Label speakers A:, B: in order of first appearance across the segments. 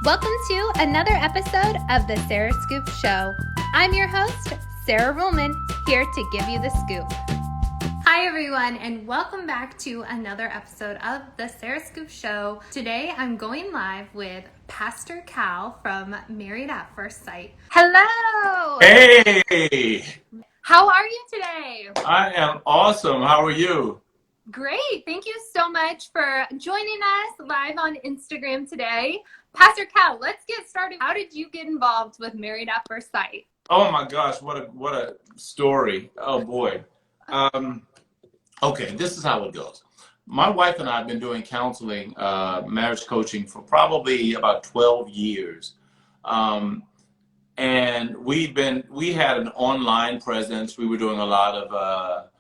A: Welcome to another episode of the Sarah Scoop Show. I'm your host, Sarah Ruhlman, here to give you the scoop. Hi everyone, and welcome back to another episode of the Sarah Scoop Show. Today I'm going live with Pastor Cal from Married at First Sight. Hello!
B: Hey!
A: How are you today?
B: I am awesome. How are you?
A: Great. Thank you so much for joining us live on Instagram today. Pastor Cal, let's get started. How did you get involved with Married at First Sight?
B: Oh my gosh, what a story. Oh boy. Okay, this is how it goes. My wife and I have been doing counseling, marriage coaching for probably about 12 years. And we had an online presence. We were doing a lot of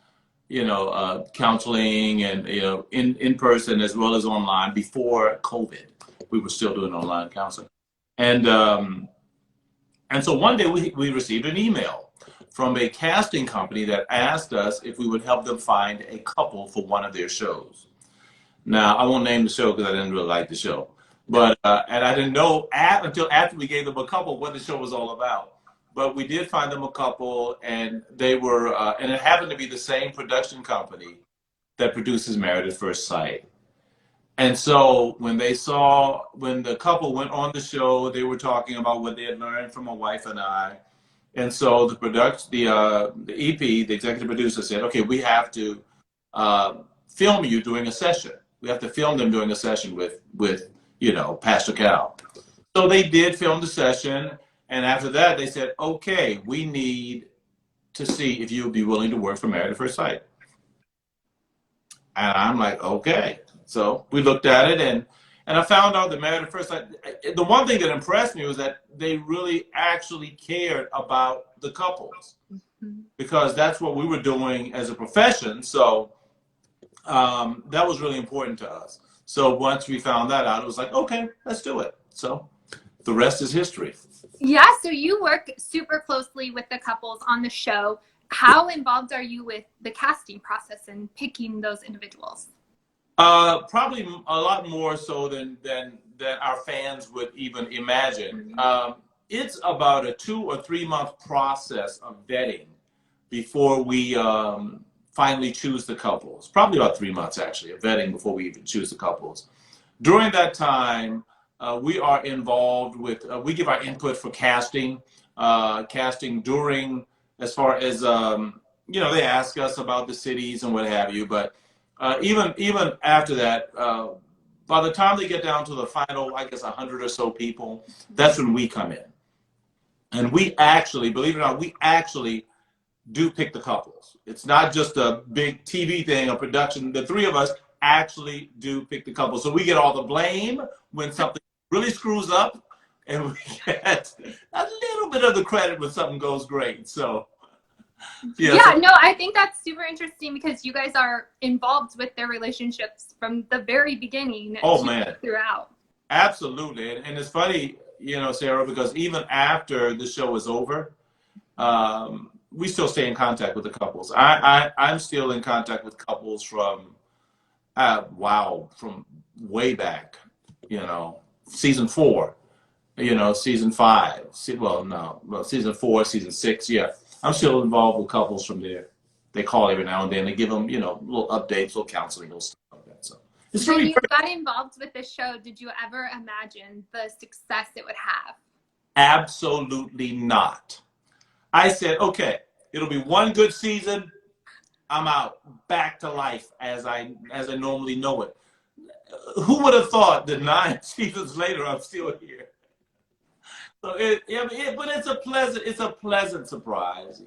B: counseling and, in person as well as online before COVID. We were still doing online counseling. And so one day we received an email from a casting company that asked us if we would help them find a couple for one of their shows. Now, I won't name the show because I didn't really like the show. But, and I didn't know until after we gave them a couple what the show was all about. But we did find them a couple, and they were, and it happened to be the same production company that produces Married at First Sight. And so when the couple went on the show, they were talking about what they had learned from my wife and I. And so the EP, the executive producer said, okay, we have to film you doing a session. We have to film them doing a session with Pastor Cal. So they did film the session. And after that, they said, okay, we need to see if you would be willing to work for Married at First Sight. And I'm like, okay. So we looked at it, and I found out that Married at First Sight, the one thing that impressed me was that they really actually cared about the couples, because that's what we were doing as a profession. So that was really important to us. So once we found that out, it was like, okay, let's do it. So the rest is history.
A: Yeah, so you work super closely with the couples on the show. How involved are you with the casting process and picking those individuals?
B: Probably a lot more so than our fans would even imagine. It's about a 2 or 3 month process of vetting before we finally choose the couples. Probably about 3 months actually of vetting before we even choose the couples. During that time, we are involved with, we give our input for casting during, as far as, they ask us about the cities and what have you, but even after that, by the time they get down to the final, I guess 100 or so people, that's when we come in. And we actually, believe it or not, we actually do pick the couples. It's not just a big TV thing, a production. The three of us actually do pick the couples. So we get all the blame when something really screws up, and we get a little bit of the credit when something goes great. So
A: yeah, no, I think that's super interesting because you guys are involved with their relationships from the very beginning.
B: Oh man,
A: throughout.
B: Absolutely. And it's funny, Sarah, because even after the show is over, we still stay in contact with the couples. I'm still in contact with couples from from way back, season 4, season 5, season 4, season 6. Yeah, I'm still involved with couples from there. They call every now and then. They give them, little updates, little counseling, little stuff like that. So it's
A: when
B: really
A: you got involved with the show, did you ever imagine the success it would have?
B: Absolutely not. I said, okay, it'll be one good season. I'm out, back to life as I normally know it. Who would have thought that 9 seasons later I'm still here? So but it's a pleasant surprise.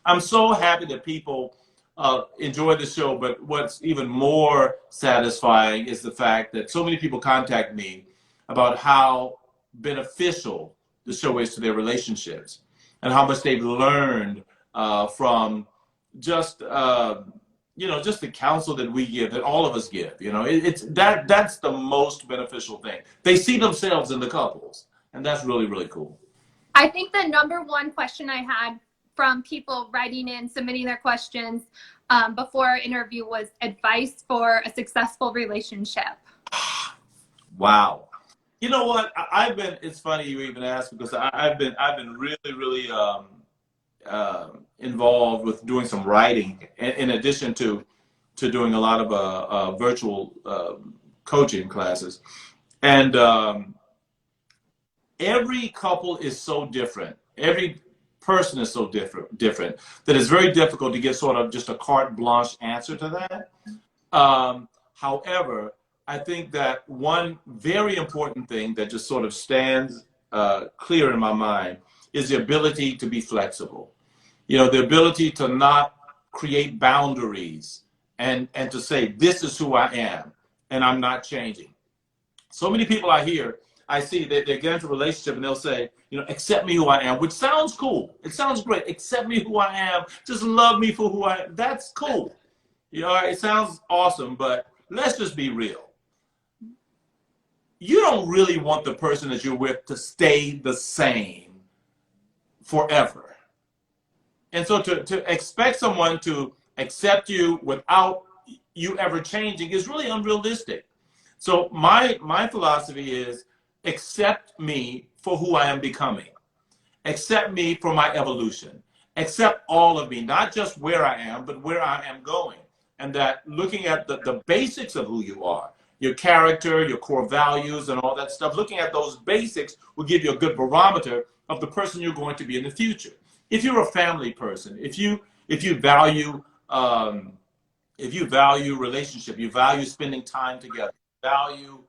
B: I'm so happy that people enjoy the show. But what's even more satisfying is the fact that so many people contact me about how beneficial the show is to their relationships and how much they've learned from just just the counsel that we give, that all of us give. That's the most beneficial thing. They see themselves in the couples. And that's really, really cool.
A: I think the number one question I had from people writing in, submitting their questions before our interview was advice for a successful relationship.
B: Wow. You know what? I've been. It's funny you even asked because I've been really involved with doing some writing in addition to doing a lot of virtual coaching classes, and every couple is so different. Every person is so different that it's very difficult to get sort of just a carte blanche answer to that. However, I think that one very important thing that just sort of stands clear in my mind is the ability to be flexible. You know, the ability to not create boundaries and to say, this is who I am and I'm not changing. So many people I see that they get into a relationship and they'll say, you know, accept me who I am, which sounds cool. It sounds great. Accept me who I am. Just love me for who I am. That's cool. You know, it sounds awesome, but let's just be real. You don't really want the person that you're with to stay the same forever. And so to expect someone to accept you without you ever changing is really unrealistic. So my philosophy is accept me for who I am becoming. Accept me for my evolution. Accept all of me, not just where I am, but where I am going. And that looking at the basics of who you are, your character, your core values, and all that stuff, looking at those basics will give you a good barometer of the person you're going to be in the future. If you're a family person, if you value relationship, you value spending time together, value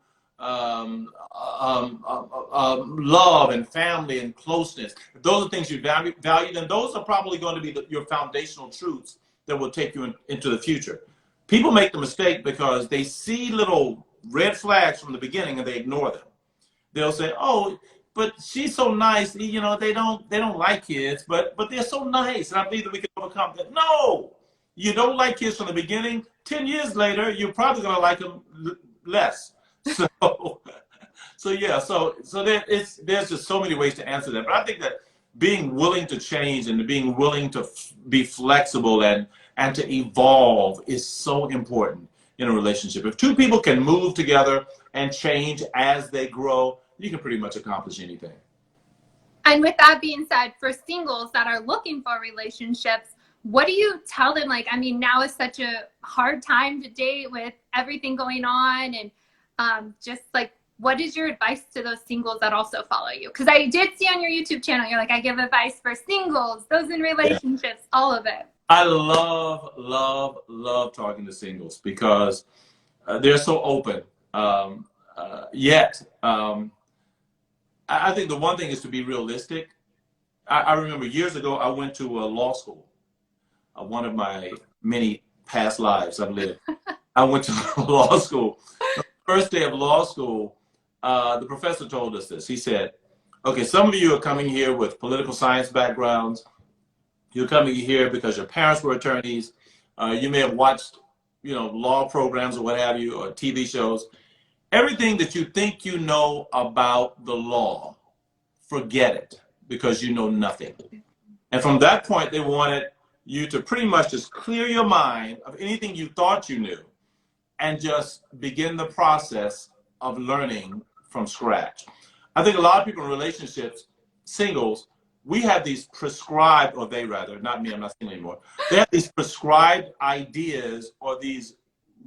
B: love and family and closeness. If those are things you value, then those are probably going to be your foundational truths that will take you into the future. People make the mistake because they see little red flags from the beginning and they ignore them. They'll say, "Oh, but she's so nice. You know, they don't like kids, but they're so nice, and I believe that we can overcome that." No, you don't like kids from the beginning. 10 years later, you're probably going to like them less. So yeah, so there's just so many ways to answer that. But I think that being willing to change and being willing to be flexible and to evolve is so important in a relationship. If two people can move together and change as they grow, you can pretty much accomplish anything.
A: And with that being said, for singles that are looking for relationships, what do you tell them? Like, I mean, now is such a hard time to date with everything going on, and just like, what is your advice to those singles that also follow you? Because I did see on your YouTube channel, you're like, I give advice for singles, those in relationships, all of it.
B: I love talking to singles because they're so open. Yet, I think the one thing is to be realistic. I remember years ago, I went to law school. One of my many past lives I've lived. I went to law school. The first day of law school, the professor told us this. He said, okay, some of you are coming here with political science backgrounds. You're coming here because your parents were attorneys. You may have watched, you know, law programs or what have you, or TV shows. Everything that you think you know about the law, forget it, because you know nothing. And from that point, they wanted you to pretty much just clear your mind of anything you thought you knew and just begin the process of learning from scratch. I think a lot of people in relationships, singles, we have these prescribed, or they rather, not me, I'm not single anymore. They have these prescribed ideas or these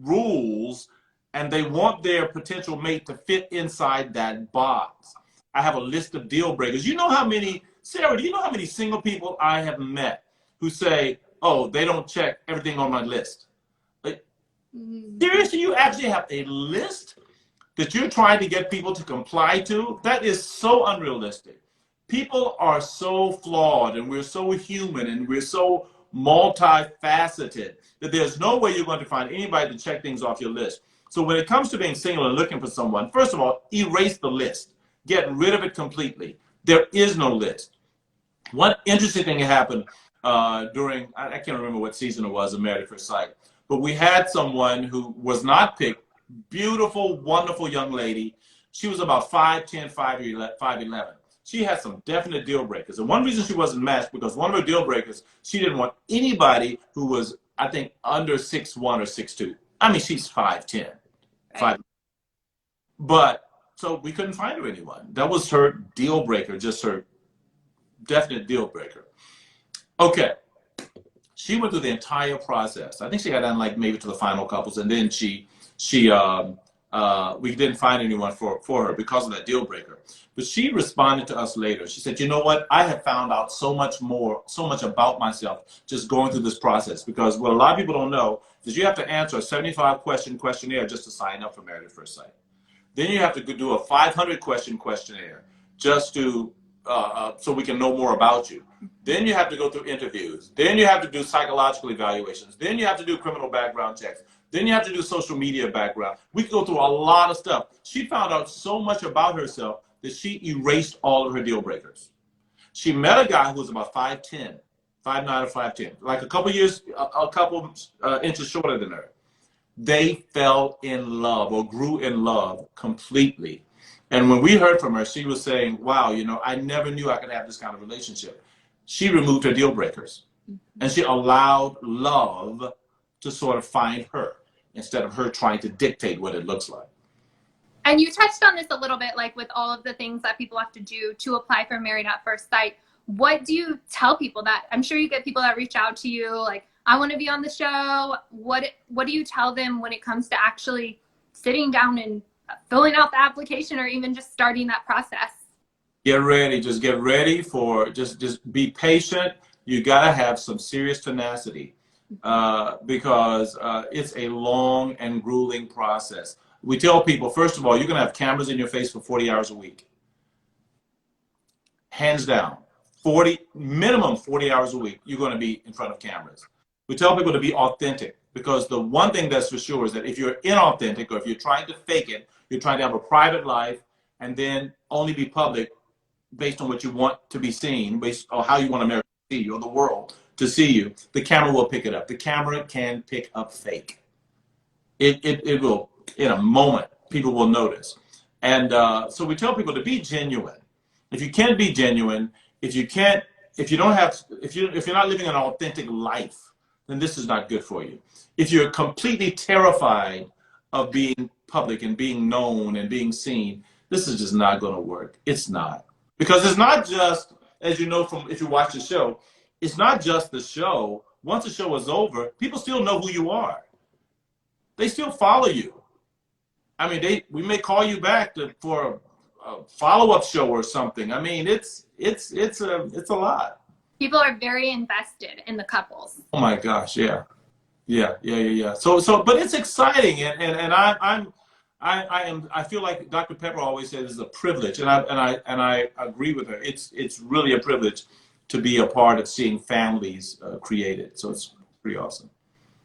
B: rules, and they want their potential mate to fit inside that box. I have a list of deal breakers. You know how many, Sarah, do you know how many single people I have met who say, oh, they don't check everything on my list? Like, seriously, you actually have a list that you're trying to get people to comply to? That is so unrealistic. People are so flawed, and we're so human, and we're so multifaceted that there's no way you're going to find anybody to check things off your list. So when it comes to being single and looking for someone, first of all, erase the list. Get rid of it completely. There is no list. One interesting thing happened during, I can't remember what season it was of Married at First Sight, but we had someone who was not picked, beautiful, wonderful young lady. She was about 5'10", 5'11". She had some definite deal breakers. And one reason she wasn't matched, because one of her deal breakers, she didn't want anybody who was, I think, under 6'1" or 6'2". I mean, she's 5'10", 5. But so we couldn't find her anyone. That was her deal breaker, just her definite deal breaker. Okay. She went through the entire process. I think she got down like maybe to the final couples, and then we didn't find anyone for her because of that deal breaker. But she responded to us later. She said, "You know what? I have found out so much about myself just going through this process, because what a lot of people don't know is you have to answer a 75-question questionnaire just to sign up for Married at First Sight. Then you have to do a 500-question questionnaire just to so we can know more about you. Then you have to go through interviews. Then you have to do psychological evaluations. Then you have to do criminal background checks. Then you have to do social media background. We could go through a lot of stuff. She found out so much about herself that she erased all of her deal breakers. She met a guy who was about 5'10", 5'9" or 5'10", like a couple inches shorter than her. They fell in love or grew in love completely. And when we heard from her, she was saying, wow, you know, I never knew I could have this kind of relationship. She removed her deal breakers, and she allowed love to sort of find her instead of her trying to dictate what it looks like.
A: And you touched on this a little bit, like with all of the things that people have to do to apply for Married at First Sight. What do you tell people? That I'm sure you get people that reach out to you like, I want to be on the show. What do you tell them when it comes to actually sitting down and filling out the application, or even just starting that process?
B: Get ready. Just get ready for, just be patient. You got to have some serious tenacity because it's a long and grueling process. We tell people, first of all, you're going to have cameras in your face for 40 hours a week. Hands down, minimum 40 hours a week, you're going to be in front of cameras. We tell people to be authentic, because the one thing that's for sure is that if you're inauthentic, or if you're trying to fake it, you're trying to have a private life and then only be public based on what you want to be seen, based on how you want America to see you or the world to see you, the camera will pick it up. The camera can pick up fake. It will, in a moment, people will notice. And so we tell people to be genuine. If you can't be genuine, if you're not living an authentic life, then this is not good for you. If you're completely terrified of being public and being known and being seen, this is just not going to work. It's not. Because it's not just, as you know from if you watch the show, it's not just the show. Once the show is over, people still know who you are. They still follow you. I mean, we may call you back for a follow-up show or something. I mean, it's a lot.
A: People are very invested in the couples.
B: Oh my gosh, yeah. So, but it's exciting, and I feel like Dr. Pepper always says it's a privilege, and I agree with her. It's really a privilege to be a part of seeing families created. So it's pretty awesome.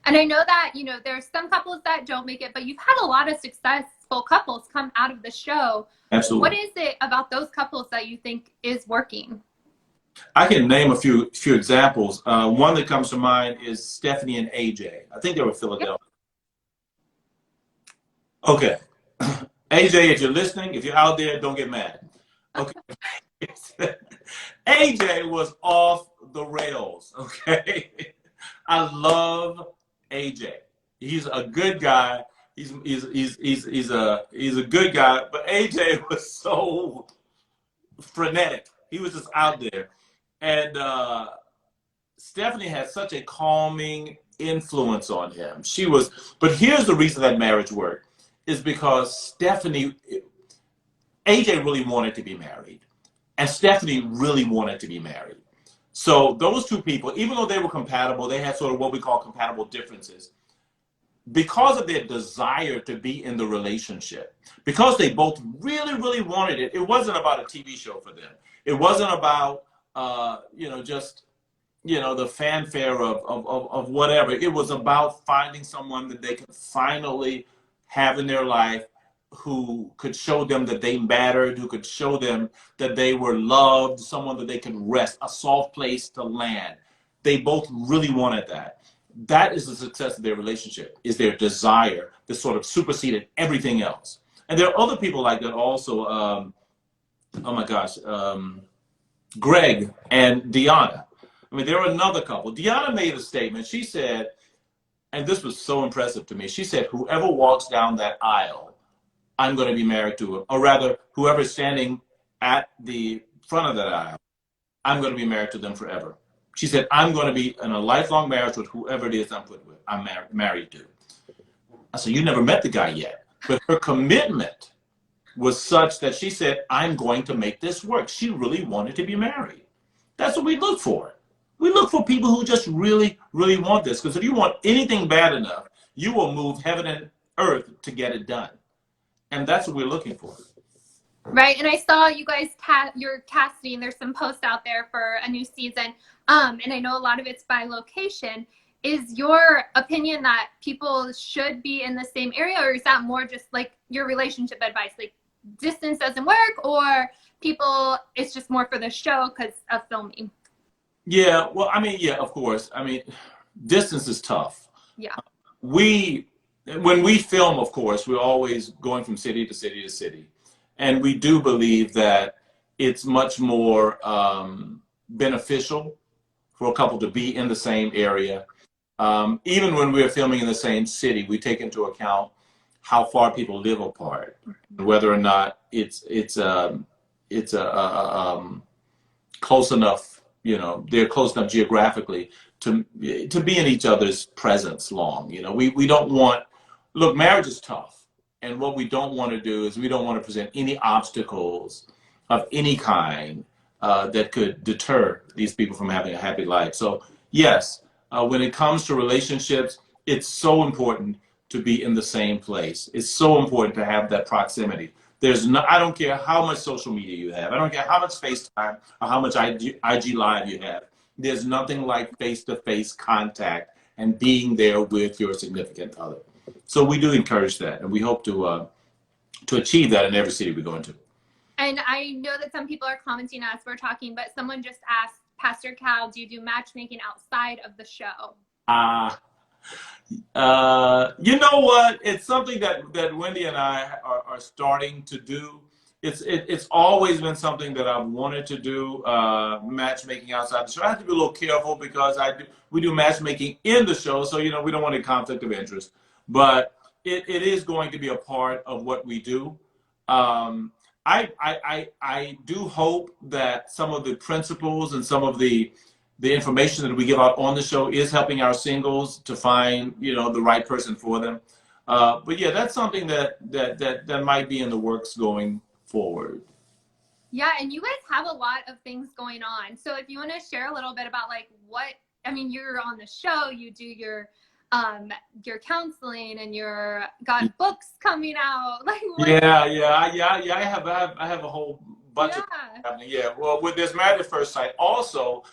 A: And I know that, you know, there's some couples that don't make it, but you've had a lot of successful couples come out of the show.
B: Absolutely.
A: What is it about those couples that you think is working?
B: I can name a few examples. One that comes to mind is Stephanie and AJ. I think they were Philadelphia. Yep. Okay. AJ, if you're listening, if you're out there, don't get mad. Okay. AJ was off the rails, okay? I love AJ. He's a good guy. He's a good guy, but AJ was so frenetic. He was just out there. And Stephanie had such a calming influence on him. But here's the reason that marriage worked, is because AJ really wanted to be married, and Stephanie really wanted to be married. So those two people, even though they were compatible, they had sort of what we call compatible differences. Because of their desire to be in the relationship, because they both really, really wanted it, it wasn't about a TV show for them. It wasn't about, the fanfare of whatever. It was about finding someone that they could finally have in their life, who could show them that they mattered, who could show them that they were loved, someone that they could rest, a soft place to land. They both really wanted that. That is the success of their relationship, is their desire that sort of superseded everything else. And there are other people like that also. Greg and Deanna. I mean, there were another couple. Deanna made a statement. She said, and this was so impressive to me, she said, whoever walks down that aisle, I'm going to be married to him. Or rather, whoever's standing at the front of that aisle, I'm going to be married to them forever. She said, I'm going to be in a lifelong marriage with whoever it is I'm married to. I said, you never met the guy yet. But her commitment was such that she said, I'm going to make this work. She really wanted to be married. That's what we look for. We look for people who just really, really want this. Because if you want anything bad enough, you will move heaven and earth to get it done. And that's what we're looking for.
A: Right. And I saw you guys, you're casting, there's some posts out there for a new season. And I know a lot of it's by location. Is your opinion that people should be in the same area, or is that more just like your relationship advice? Like distance doesn't work, or people, it's just more for the show because of filming?
B: Yeah, well, I mean, yeah, of course. I mean, distance is tough.
A: Yeah.
B: When we film, of course, we're always going from city to city to city. And we do believe that it's much more beneficial for a couple to be in the same area. Even when we're filming in the same city, we take into account how far people live apart, whether or not it's close enough, you know, they're close enough geographically to be in each other's presence long. You know, we don't want, look, marriage is tough. And what we don't want to do is we don't want to present any obstacles of any kind that could deter these people from having a happy life. So yes, when it comes to relationships, it's so important to be in the same place. It's so important to have that proximity. I don't care how much social media you have. I don't care how much FaceTime or how much IG Live you have. There's nothing like face-to-face contact and being there with your significant other. So we do encourage that, and we hope to achieve that in every city we go into.
A: And I know that some people are commenting as we're talking, but someone just asked, Pastor Cal, do you do matchmaking outside of the show?
B: You know what? It's something that Wendy and I are starting to do. It's always been something that I've wanted to do, matchmaking outside the show. I have to be a little careful because we do matchmaking in the show, so you know we don't want any conflict of interest. But it is going to be a part of what we do. I do hope that some of the principles and some of the information that we give out on the show is helping our singles to find, you know, the right person for them. But yeah, that's something that might be in the works going forward.
A: Yeah, and you guys have a lot of things going on. So if you want to share a little bit about like you're on the show, you do your counseling, and got books coming out. Like
B: I have a whole bunch of happening. Yeah, well, with this Married at First Sight, also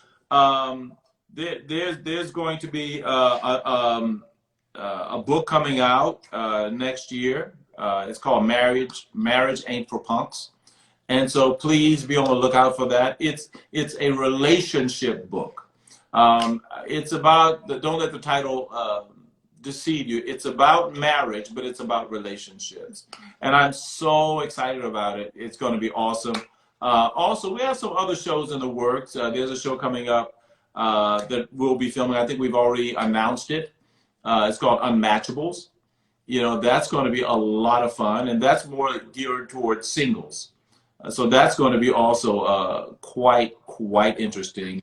B: there's going to be a book coming out next year. It's called Marriage Ain't for Punks, and so please be on the lookout for that. It's a relationship book. It's about don't let the title deceive you. It's about marriage, but it's about relationships, and I'm so excited about it. It's going to be awesome. Also, we have some other shows in the works. There's a show coming up that we'll be filming. I think we've already announced it. It's called Unmatchables. You know, that's going to be a lot of fun, and that's more geared towards singles. So that's going to be also quite interesting.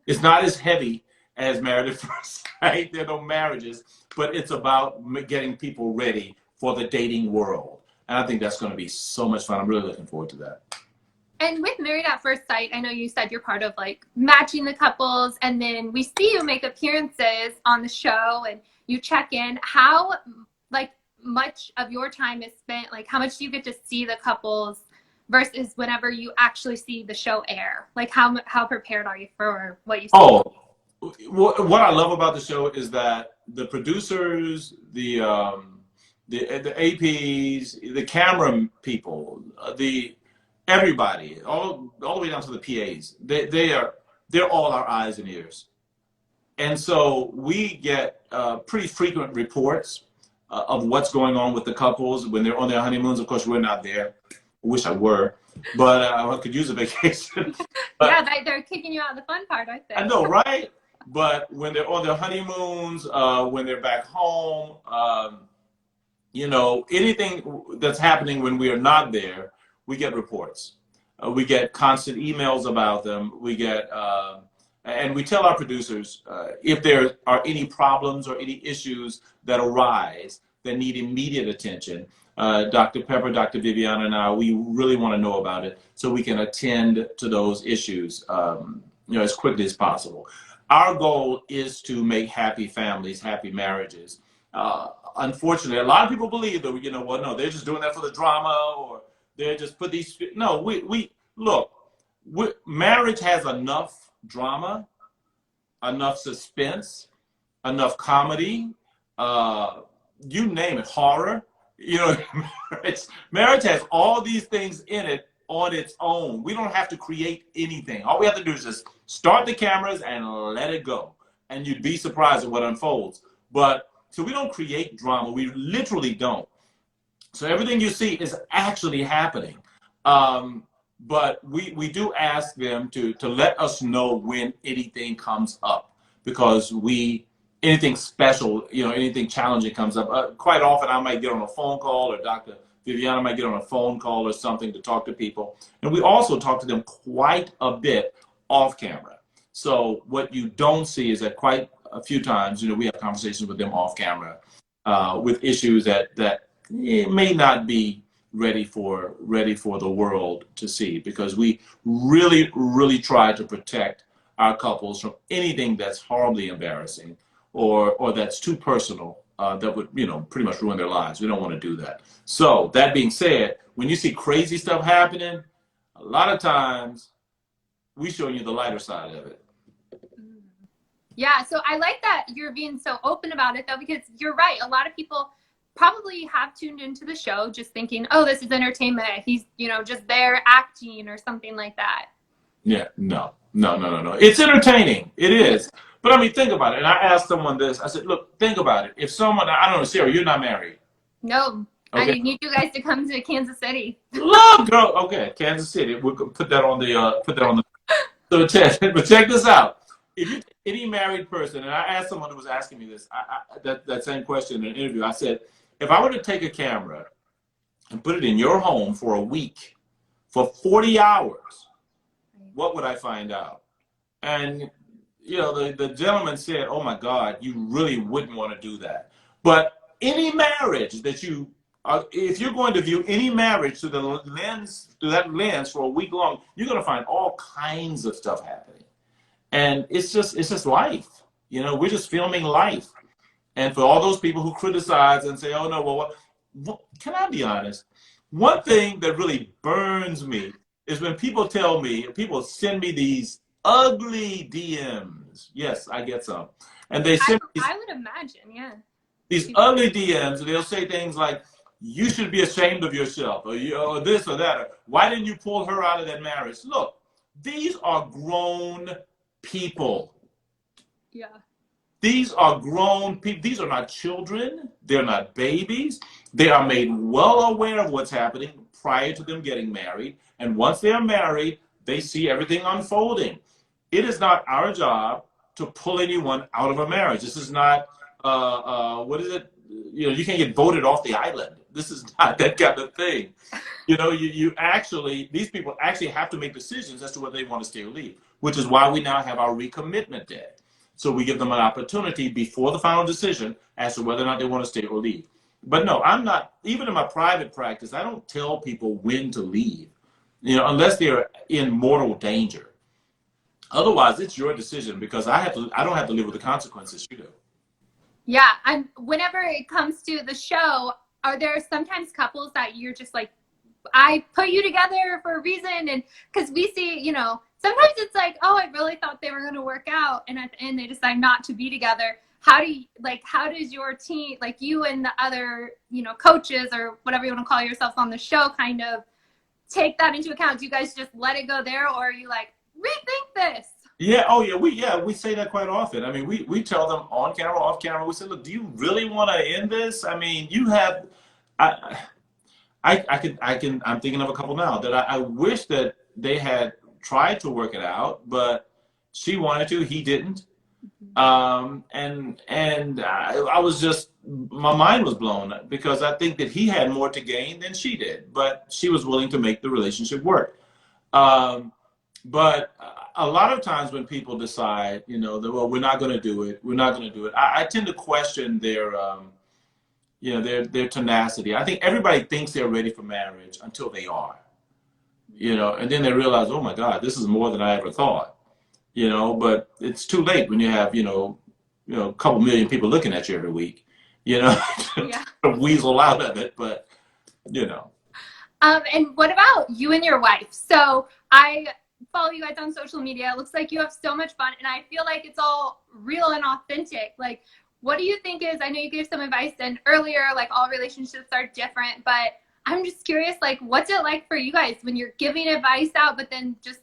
B: It's not as heavy as Married at First Sight. There are no marriages, but it's about getting people ready for the dating world. And I think that's going to be so much fun. I'm really looking forward to that.
A: And with Married at First Sight, I know you said you're part of like matching the couples, and then we see you make appearances on the show and you check in. How like much of your time is spent, like how much do you get to see the couples versus whenever you actually see the show air? Like how prepared are you for what you see?
B: Oh, what I love about the show is that the producers, the APs, the camera people, everybody, all the way down to the PAs, they're all our eyes and ears. And so we get pretty frequent reports of what's going on with the couples when they're on their honeymoons. Of course, we're not there. I wish I were, but I could use a vacation. But,
A: yeah, they're kicking you out of the fun part, I think.
B: I know, right? But when they're on their honeymoons, when they're back home, you know, anything that's happening when we are not there, we get reports. We get constant emails about them. We get, and we tell our producers if there are any problems or any issues that arise that need immediate attention. Dr. Pepper, Dr. Viviana, and I, we really want to know about it so we can attend to those issues, you know, as quickly as possible. Our goal is to make happy families, happy marriages. Unfortunately, a lot of people believe that, you know, well, no, they're just doing that for the drama, or they're just put these. No, we look. Marriage has enough drama, enough suspense, enough comedy. You name it, horror. You know, marriage has all these things in it on its own. We don't have to create anything. All we have to do is just start the cameras and let it go, and you'd be surprised at what unfolds. But so we don't create drama. We literally don't. So everything you see is actually happening. But we do ask them to let us know when anything comes up, because anything special, you know, anything challenging comes up. Quite often I might get on a phone call, or Dr. Viviana might get on a phone call or something to talk to people. And we also talk to them quite a bit off camera. So what you don't see is that quite a few times, you know, we have conversations with them off camera with issues that it may not be ready for the world to see, because we really try to protect our couples from anything that's horribly embarrassing or that's too personal, that would, you know, pretty much ruin their lives. We don't want to do that. So that being said, when you see crazy stuff happening, a lot of times we show you the lighter side of it.
A: Yeah, so I like that you're being so open about it, though, because you're right. A lot of people probably have tuned into the show just thinking, oh, this is entertainment. He's, you know, just there acting or something like that.
B: Yeah, no. It's entertaining. It is. But I mean, think about it. And I asked someone this. I said, look, think about it. If someone, I don't know, Sarah, you're not married.
A: No.
B: Okay.
A: I need you guys to come to Kansas City.
B: Love, girl. Okay, Kansas City. We'll put that on the. So check this out. If you take any married person, and I asked someone who was asking me this, that same question in an interview, I said, if I were to take a camera and put it in your home for a week, for 40 hours, what would I find out? And, you know, the gentleman said, oh my God, you really wouldn't want to do that. But any marriage that if you're going to view any marriage through that lens for a week long, you're going to find all kinds of stuff happening. And it's just life. You know, we're just filming life. And for all those people who criticize and say, oh no, well, can I be honest? One thing that really burns me is when people send me these ugly DMs. Yes, I get some. And they send
A: I would imagine, yeah.
B: These ugly DMs, and they'll say things like, you should be ashamed of yourself, or this or that, or why didn't you pull her out of that marriage? Look, these are grown people.
A: Yeah.
B: These are grown people. These are not children. They're not babies. They are made well aware of what's happening prior to them getting married. And once they are married, they see everything unfolding. It is not our job to pull anyone out of a marriage. This is not, what is it? You know, you can't get voted off the island. This is not that kind of thing. You know, these people actually have to make decisions as to whether they want to stay or leave, which is why we now have our recommitment day. So we give them an opportunity before the final decision as to whether or not they want to stay or leave. But no, I'm not, even in my private practice, I don't tell people when to leave, you know, unless they're in mortal danger. Otherwise, it's your decision, because I don't have to live with the consequences you do.
A: Yeah, and whenever it comes to the show, are there sometimes couples that you're just like, I put you together for a reason? And because we see, you know, sometimes it's like, oh, I really thought they were going to work out, and at the end they decide not to be together. How does your team, like you and the other, you know, coaches or whatever you want to call yourselves on the show, kind of take that into account? Do you guys just let it go there, or are you like, rethink this?
B: Yeah, oh yeah, we say that quite often. I mean, we tell them on camera, off camera, we say, look, do you really want to end this? I mean, you have, I'm thinking of a couple now that I wish that they had tried to work it out, but she wanted to, he didn't. And I was just, my mind was blown because I think that he had more to gain than she did, but she was willing to make the relationship work. Um, but a lot of times when people decide, that, well, we're not going to do it, we're not going to do it, I tend to question their tenacity. I think everybody thinks they're ready for marriage until they are, and then they realize, oh my God, this is more than I ever thought, but it's too late when you have, a couple million people looking at you every week,
A: Yeah.
B: to weasel out of it, but, you know.
A: And what about you and your wife? So I follow you guys on social media. It looks like you have so much fun, and I feel like it's all real and authentic. Like, what do you think is, I know you gave some advice and earlier, like all relationships are different, but I'm just curious, like, what's it like for you guys when you're giving advice out, but then just,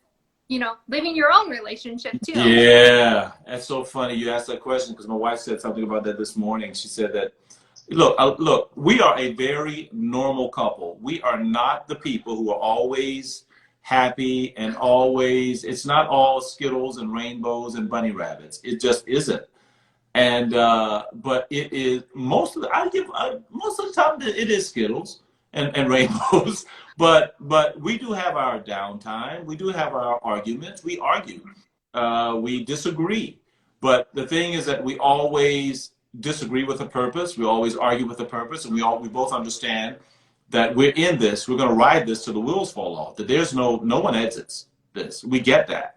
A: living your own relationship too?
B: Yeah, that's so funny you asked that question because my wife said something about that this morning. She said that, look, we are a very normal couple. We are not the people who are always happy and always, it's not all Skittles and rainbows and bunny rabbits. It just isn't. And but it is most of the time it is Skittles and rainbows. But we do have our downtime. We do have our arguments. We argue. We disagree. But the thing is that we always disagree with a purpose. We always argue with a purpose, and we both understand that we're in this. We're going to ride this till the wheels fall off. That there's no one exits this. We get that.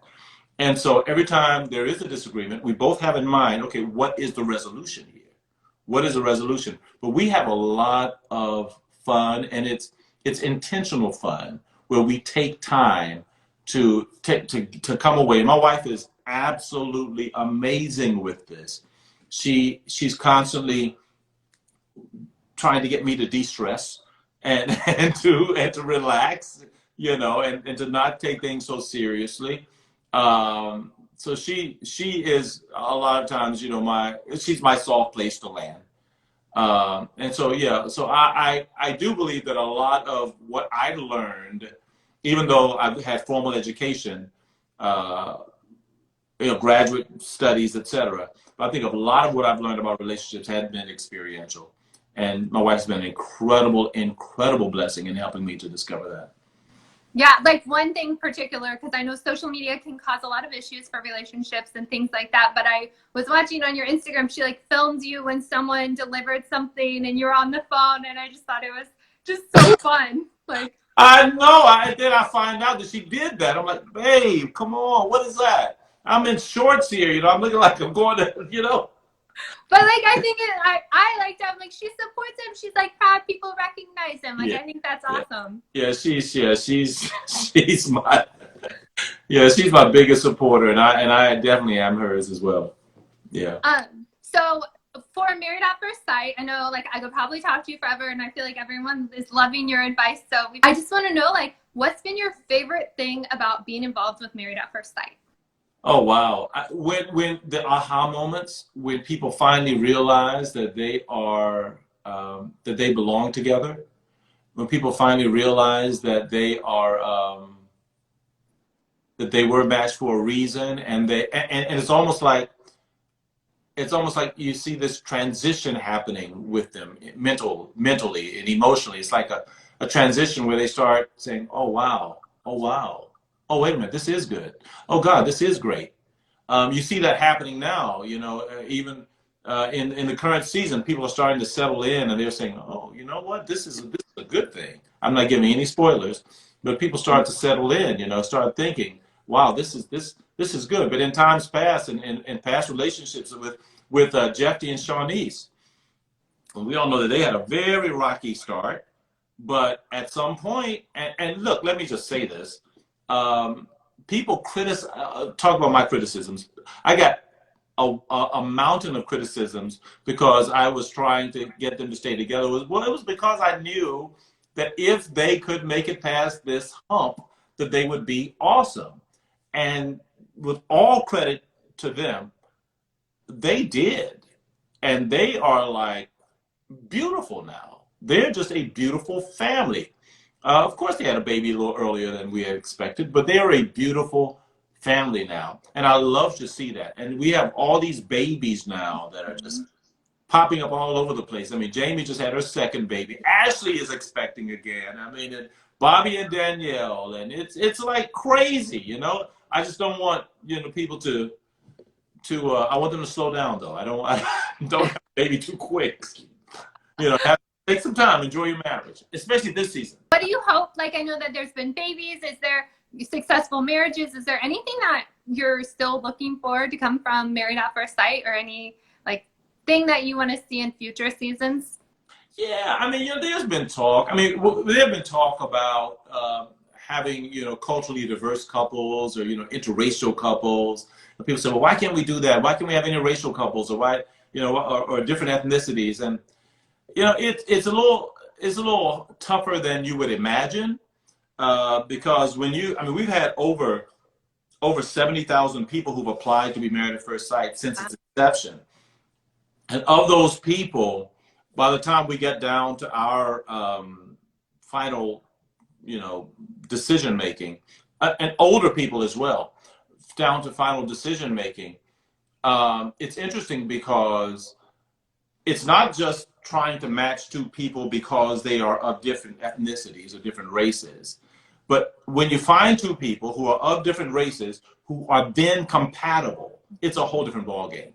B: And so every time there is a disagreement, we both have in mind, okay, what is the resolution here? What is the resolution? But we have a lot of fun, and it's intentional fun where we take time to come away. My wife is absolutely amazing with this. She's constantly trying to get me to de-stress and and to relax, and to not take things so seriously. So she is a lot of times, she's my soft place to land. And so yeah, so I do believe that a lot of what I learned, even though I've had formal education, uh, graduate studies, etc. But I think a lot of what I've learned about relationships had been experiential. And my wife's been an incredible, incredible blessing in helping me to discover that.
A: Yeah, like one thing particular, because I know social media can cause a lot of issues for relationships and things like that. But I was watching on your Instagram, she like filmed you when someone delivered something and you're on the phone, and I just thought it was just so fun. Like,
B: I know. Then I find out that she did that. I'm like, babe, come on, what is that? I'm in shorts here, I'm looking like I'm going to.
A: But like I think I like that. Like she supports him. She's like proud people recognize him. Like
B: Yeah,
A: I think that's
B: yeah,
A: awesome.
B: yeah. She's my she's my biggest supporter, and I definitely am hers as well. Yeah.
A: So for Married at First Sight, I know like I could probably talk to you forever, and I feel like everyone is loving your advice. So I just want to know, like, what's been your favorite thing about being involved with Married at First Sight?
B: Oh wow! When the aha moments, when people finally realize that they belong together, when people finally realize that they were matched for a reason, and it's almost like you see this transition happening with them mentally and emotionally. It's like a transition where they start saying, oh wow, oh wow, oh wait a minute, this is good. Oh God, this is great. You see that happening now, even in the current season, people are starting to settle in and they're saying, oh, you know what, this is a good thing. I'm not giving any spoilers, but people start to settle in, start thinking, wow, this is good. But in times past, in past relationships with Jeffy and Shawnice, we all know that they had a very rocky start, but at some point, and look, let me just say this. People talk about my criticisms. I got a mountain of criticisms because I was trying to get them to stay together. It was because I knew that if they could make it past this hump, that they would be awesome. And with all credit to them, they did. And they are like beautiful now. They're just a beautiful family. Of course, they had a baby a little earlier than we had expected, but they are a beautiful family now. And I love to see that. And we have all these babies now that are just popping up all over the place. I mean, Jamie just had her second baby. Ashley is expecting again. I mean, and Bobby and Danielle, and it's like crazy, you know. I just don't want, you know, people to I want them to slow down though. I don't have a baby too quick. You know, take some time, enjoy your marriage, especially this season.
A: What do you hope? Like, I know that there's been babies. Is there successful marriages? Is there anything that you're still looking for to come from Married at First Sight, or any like thing that you want to see in future seasons?
B: Yeah, I mean, you know, there's been talk. I mean, there's been talk about having, you know, culturally diverse couples, or, you know, interracial couples. And people say, well, why can't we do that? Why can't we have interracial couples, or why, you know, or different ethnicities? And you know, it's a little tougher than you would imagine, because when I mean, we've had over 70,000 people who've applied to be Married at First Sight since its inception. And of those people, by the time we get down to our final, you know, decision making, and older people as well, down to final decision making, it's interesting because it's not just trying to match two people because they are of different ethnicities or different races. But when you find two people who are of different races who are then compatible, it's a whole different ballgame.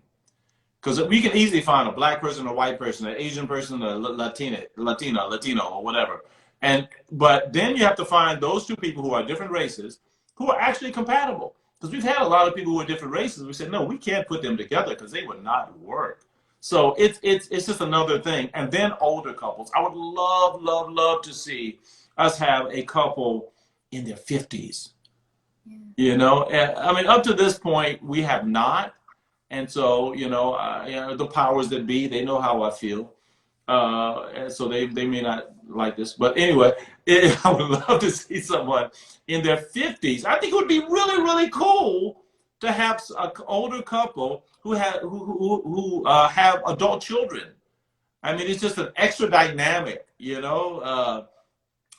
B: Because we can easily find a black person, a white person, an Asian person, a Latino, or whatever. But then you have to find those two people who are different races who are actually compatible. Because we've had a lot of people who are different races. We said, no, we can't put them together because they would not work. So it's just another thing. And then older couples. I would love to see us have a couple in their 50s. Yeah. You know, I mean, up to this point, we have not. And so, you know, the powers that be, they know how I feel. And so they may not like this. But anyway, I would love to see someone in their 50s. I think it would be really cool to have an older couple who have adult children. I mean, it's just an extra dynamic, you know.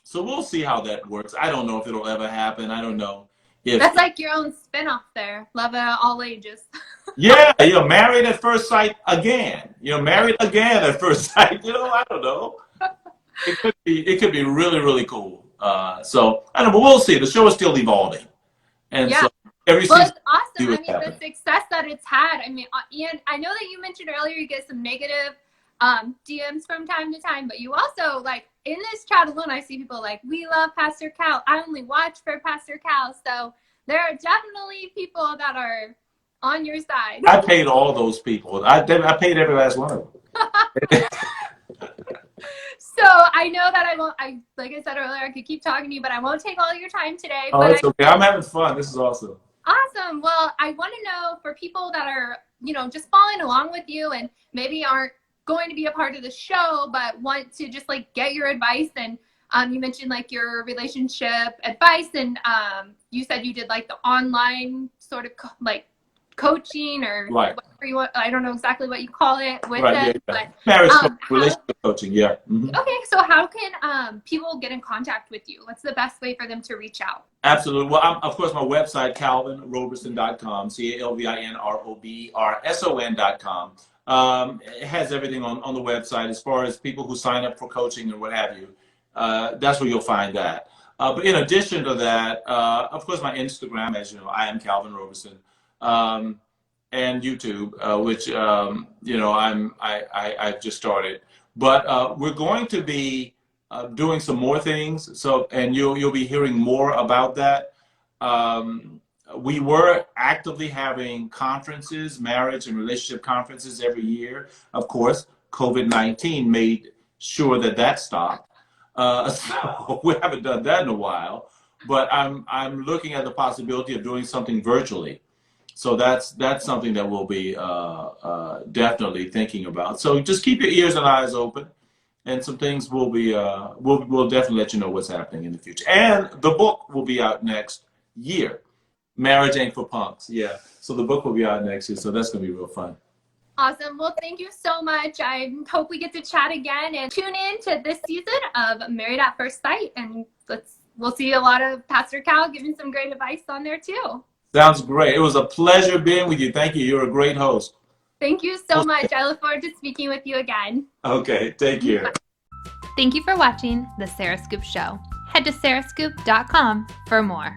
B: So we'll see how that works. I don't know if it'll ever happen. I don't know.
A: That's like your own spinoff there. Love all ages.
B: Yeah, you know, Married at First Sight again. You know, Married again at First Sight. You know, I don't know. It could be really cool. So I don't know, but we'll see. The show is still evolving, and
A: yeah.
B: so every
A: well,
B: season.
A: It's awesome. I mean, the success that it's had. I mean, Ian, I know that you mentioned earlier you get some negative DMs from time to time, but you also, like, in this chat alone, I see people like, we love Pastor Cal. I only watch for Pastor Cal. So there are definitely people that are on your side.
B: I paid all those people. I paid every last one of them.
A: So I know that like I said earlier, I could keep talking to you, but I won't take all your time today.
B: Oh, it's okay. I'm having fun. This is awesome.
A: Awesome. Well, I want to know, for people that are, you know, just following along with you and maybe aren't going to be a part of the show, but want to just like get your advice. And you mentioned like your relationship advice, and you said you did like the online sort of like coaching, or
B: right.
A: whatever you want. I don't know exactly what you call it with
B: right,
A: it,
B: yeah. But marriage relationship coaching, yeah. Mm-hmm.
A: Okay, so how can people get in contact with you? What's the best way for them to reach out?
B: Absolutely. Well, of course, my website, calvinroberson.com, CalvinRoberson.com. It has everything on the website as far as people who sign up for coaching and what have you. That's where you'll find that. But in addition to that, of course, my Instagram, as you know, I am Calvin Roberson, and YouTube, which you know, I've just started. But we're going to be doing some more things. So, and you'll be hearing more about that. We were actively having conferences, marriage and relationship conferences every year. Of course, COVID-19 made sure that stopped. So we haven't done that in a while. But I'm looking at the possibility of doing something virtually. So that's something that we'll be definitely thinking about. So just keep your ears and eyes open, and some things will be we'll definitely let you know what's happening in the future. And the book will be out next year. Marriage Ain't for Punks. Yeah. So the book will be out next year. So that's gonna be real fun.
A: Awesome. Well, thank you so much. I hope we get to chat again, and tune in to this season of Married at First Sight, and we'll see a lot of Pastor Cal giving some great advice on there too.
B: Sounds great. It was a pleasure being with you. Thank you. You're a great host.
A: Thank you so much. I look forward to speaking with you again.
B: Okay, take care.
A: Thank you for watching The Sarah Scoop Show. Head to sarahscoop.com for more.